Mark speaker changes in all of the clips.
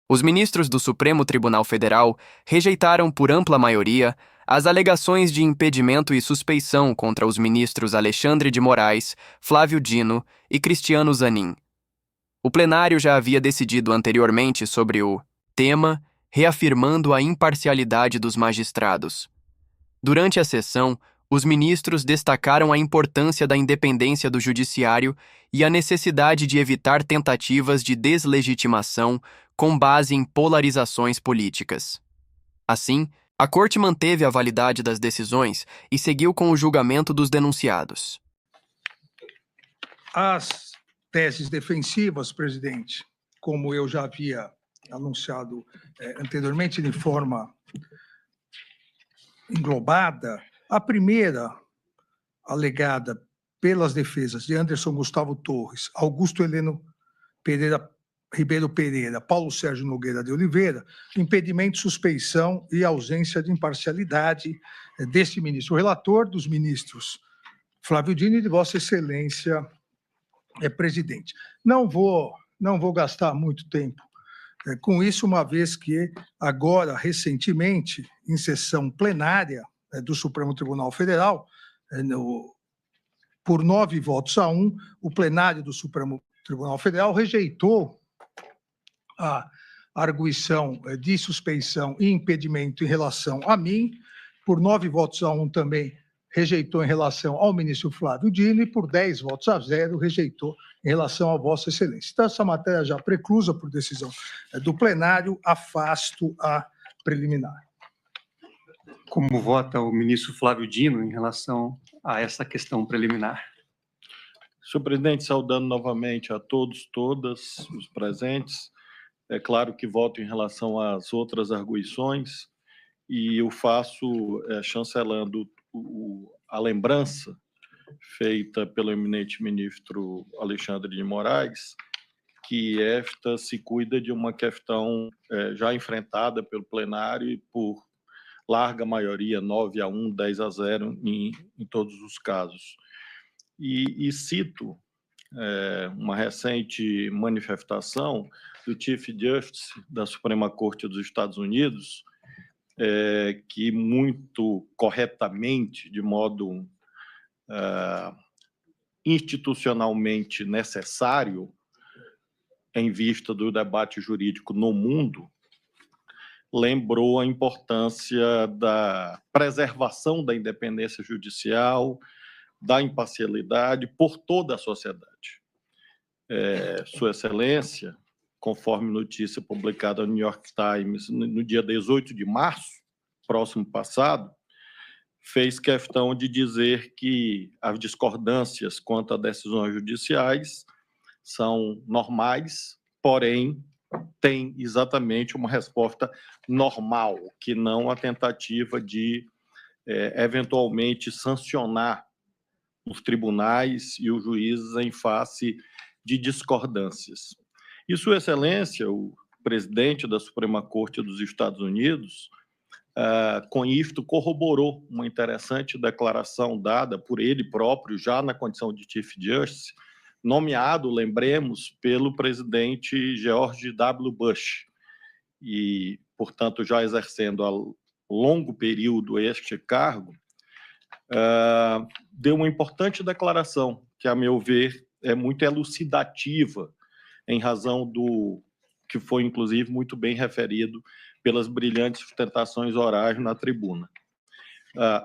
Speaker 1: Os ministros do Supremo Tribunal Federal rejeitaram por ampla maioria as alegações de impedimento e suspeição contra os ministros Alexandre de Moraes, Flávio Dino e Cristiano Zanin. O plenário já havia decidido anteriormente sobre o tema, reafirmando a imparcialidade dos magistrados. Durante a sessão, os ministros destacaram a importância da independência do judiciário e a necessidade de evitar tentativas de deslegitimação com base em polarizações políticas. Assim, a Corte manteve a validade das decisões e seguiu com o julgamento dos denunciados.
Speaker 2: As teses defensivas, presidente, como eu já havia anunciado anteriormente, de forma englobada, a primeira, alegada pelas defesas de Anderson Gustavo Torres, Augusto Heleno Ribeiro Pereira, Paulo Sérgio Nogueira de Oliveira, impedimento, suspeição e ausência de imparcialidade deste ministro. O relator dos ministros Flávio Dino e de Vossa Excelência, presidente. Não vou gastar muito tempo com isso, uma vez que agora, recentemente, em sessão plenária do Supremo Tribunal Federal, por 9 votos a 1, o plenário do Supremo Tribunal Federal rejeitou a arguição de suspeição e impedimento em relação a mim, por 9 votos a 1 também rejeitou em relação ao ministro Flávio Dino e por 10 votos a 0 rejeitou em relação a Vossa Excelência. Então, essa matéria já preclusa por decisão do plenário, afasto a preliminar.
Speaker 3: Como vota o ministro Flávio Dino em relação a essa questão preliminar?
Speaker 4: Senhor presidente, saudando novamente a todos, todas, os presentes. É claro que voto em relação às outras arguições e eu faço chancelando a lembrança feita pelo eminente ministro Alexandre de Moraes, que esta se cuida de uma questão já enfrentada pelo plenário e por larga maioria, 9 a 1, 10 a 0 em todos os casos. E cito uma recente manifestação do Chief Justice da Suprema Corte dos Estados Unidos, que muito corretamente, de modo institucionalmente necessário, em vista do debate jurídico no mundo, lembrou a importância da preservação da independência judicial, da imparcialidade por toda a sociedade. Sua Excelência, conforme notícia publicada no New York Times no dia 18 de março, próximo passado, fez questão de dizer que as discordâncias quanto a decisões judiciais são normais, porém, tem exatamente uma resposta normal, que não a tentativa de, eventualmente, sancionar os tribunais e os juízes em face de discordâncias. E Sua Excelência, o presidente da Suprema Corte dos Estados Unidos, com isto corroborou uma interessante declaração dada por ele próprio, já na condição de Chief Justice, nomeado, lembremos, pelo presidente George W. Bush, e, portanto, já exercendo há longo período este cargo, deu uma importante declaração, que, a meu ver, é muito elucidativa, em razão do que foi, inclusive, muito bem referido pelas brilhantes sustentações orais na tribuna.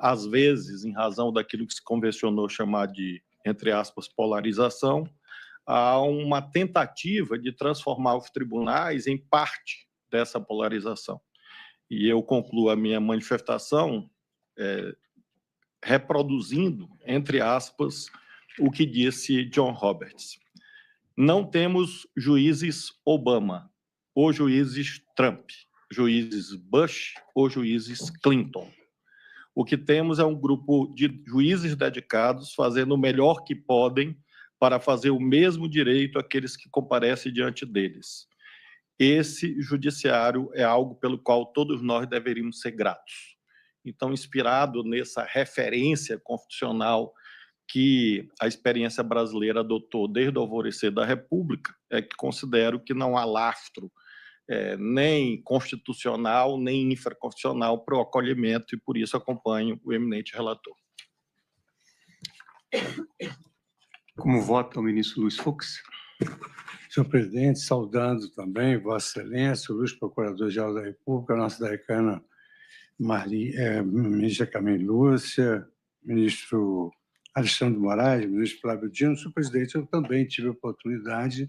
Speaker 4: Às vezes, em razão daquilo que se convencionou chamar de, entre aspas, polarização, há uma tentativa de transformar os tribunais em parte dessa polarização. E eu concluo a minha manifestação reproduzindo, entre aspas, o que disse John Roberts. Não temos juízes Obama ou juízes Trump, juízes Bush ou juízes Clinton. O que temos é um grupo de juízes dedicados fazendo o melhor que podem para fazer o mesmo direito àqueles que comparecem diante deles. Esse judiciário é algo pelo qual todos nós deveríamos ser gratos. Então, inspirado nessa referência constitucional que a experiência brasileira adotou desde o alvorecer da República, é que considero que não há lastro nem constitucional, nem infraconstitucional para o acolhimento, e por isso acompanho o eminente relator.
Speaker 3: Como vota o ministro Luiz Fux?
Speaker 5: Senhor presidente, saudando também Vossa Excelência, o Luiz Procurador-Geral da República, a nossa decana ministra Carmen Lúcia, ministro Alexandre de Moraes, ministro Flávio Dino. Senhor presidente, eu também tive a oportunidade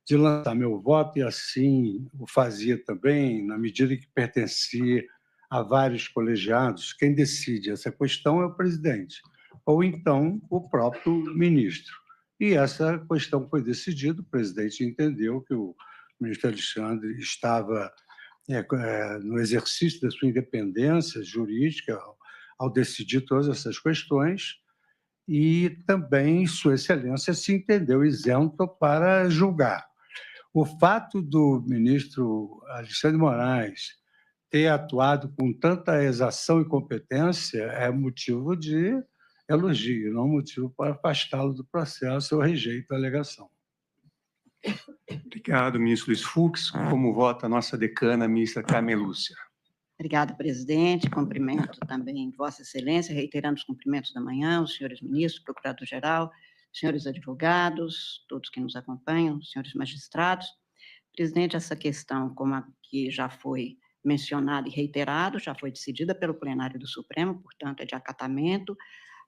Speaker 5: de lançar meu voto e assim o fazia também, na medida que pertencia a vários colegiados. Quem decide essa questão é o presidente, ou então o próprio ministro. E essa questão foi decidida, o presidente entendeu que o ministro Alexandre estava no exercício da sua independência jurídica ao decidir todas essas questões, e também Sua Excelência se entendeu isento para julgar. O fato do ministro Alexandre de Moraes ter atuado com tanta exação e competência é motivo de elogio, não motivo para afastá-lo do processo. Eu rejeito a alegação.
Speaker 3: Obrigado, ministro Luiz Fux. Como vota a nossa decana, a ministra Carmen Lúcia?
Speaker 6: Obrigada, presidente. Cumprimento também Vossa Excelência, reiterando os cumprimentos da manhã, os senhores ministros, procurador-geral, senhores advogados, todos que nos acompanham, senhores magistrados. Presidente, essa questão, como a que já foi mencionada e reiterado, já foi decidida pelo plenário do Supremo, portanto, é de acatamento.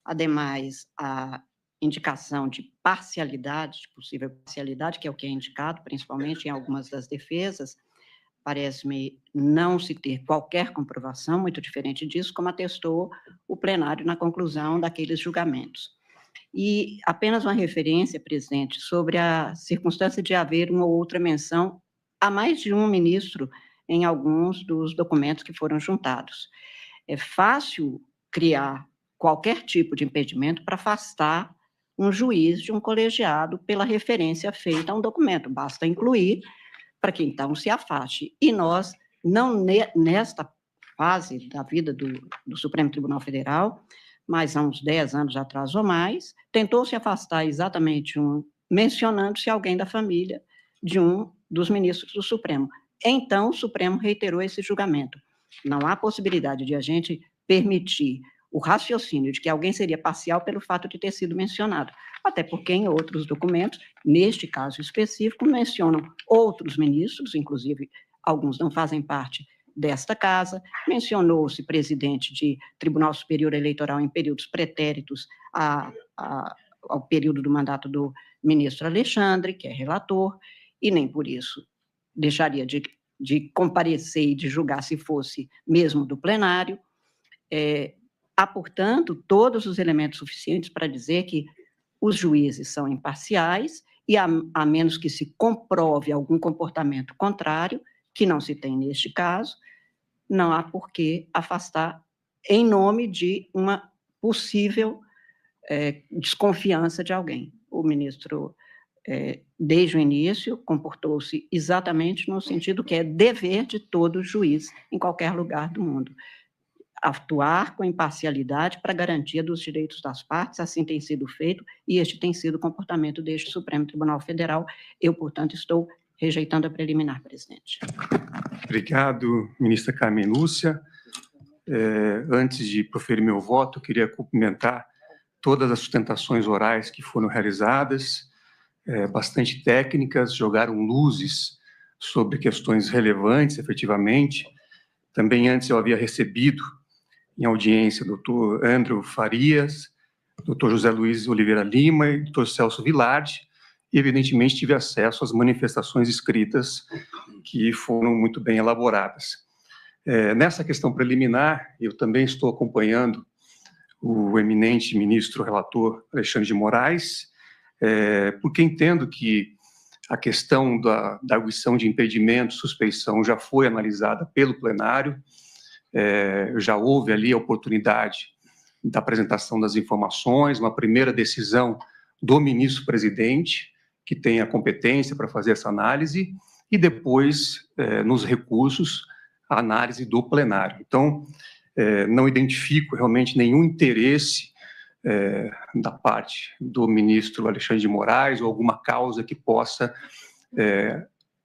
Speaker 6: Ademais, a indicação de parcialidade, de possível parcialidade, que é o que é indicado, principalmente em algumas das defesas, parece-me não se ter qualquer comprovação, muito diferente disso, como atestou o plenário na conclusão daqueles julgamentos. E apenas uma referência, presidente, sobre a circunstância de haver uma ou outra menção a mais de um ministro em alguns dos documentos que foram juntados. É fácil criar qualquer tipo de impedimento para afastar um juiz de um colegiado pela referência feita a um documento, basta incluir para que então se afaste. E nós, não nesta fase da vida do Supremo Tribunal Federal, mas há uns 10 anos atrás ou mais, tentou se afastar exatamente mencionando-se alguém da família de um dos ministros do Supremo. Então, o Supremo reiterou esse julgamento. Não há possibilidade de a gente permitir o raciocínio de que alguém seria parcial pelo fato de ter sido mencionado, até porque em outros documentos, neste caso específico, mencionam outros ministros, inclusive alguns não fazem parte desta casa, mencionou-se presidente de Tribunal Superior Eleitoral em períodos pretéritos ao período do mandato do ministro Alexandre, que é relator, e nem por isso deixaria de comparecer e de julgar se fosse mesmo do plenário. Há, portanto, todos os elementos suficientes para dizer que os juízes são imparciais e, a menos que se comprove algum comportamento contrário, que não se tem neste caso, não há por que afastar em nome de uma possível desconfiança de alguém. O ministro, desde o início, comportou-se exatamente no sentido que é dever de todo juiz em qualquer lugar do mundo. Atuar com imparcialidade para garantia dos direitos das partes, assim tem sido feito, e este tem sido o comportamento deste Supremo Tribunal Federal. Eu, portanto, estou rejeitando a preliminar, presidente.
Speaker 3: Obrigado, ministra Carmen Lúcia. Antes de proferir meu voto, eu queria cumprimentar todas as sustentações orais que foram realizadas, bastante técnicas, jogaram luzes sobre questões relevantes, efetivamente. Também antes eu havia recebido em audiência o doutor Andrew Farias, doutor José Luiz Oliveira Lima e doutor Celso Vilardi, e evidentemente tive acesso às manifestações escritas que foram muito bem elaboradas. Nessa questão preliminar, eu também estou acompanhando o eminente ministro relator Alexandre de Moraes, porque entendo que a questão da arguição de impedimento, suspeição, já foi analisada pelo plenário, já houve ali a oportunidade da apresentação das informações, uma primeira decisão do ministro-presidente, que tem a competência para fazer essa análise, e depois, nos recursos, a análise do plenário. Então, não identifico realmente nenhum interesse da parte do ministro Alexandre de Moraes ou alguma causa que possa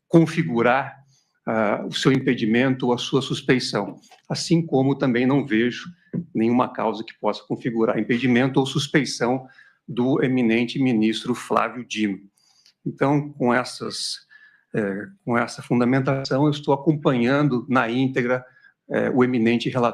Speaker 3: configurar o seu impedimento ou a sua suspeição, assim como também não vejo nenhuma causa que possa configurar impedimento ou suspeição do eminente ministro Flávio Dino. Então, com essa fundamentação, eu estou acompanhando na íntegra o eminente relator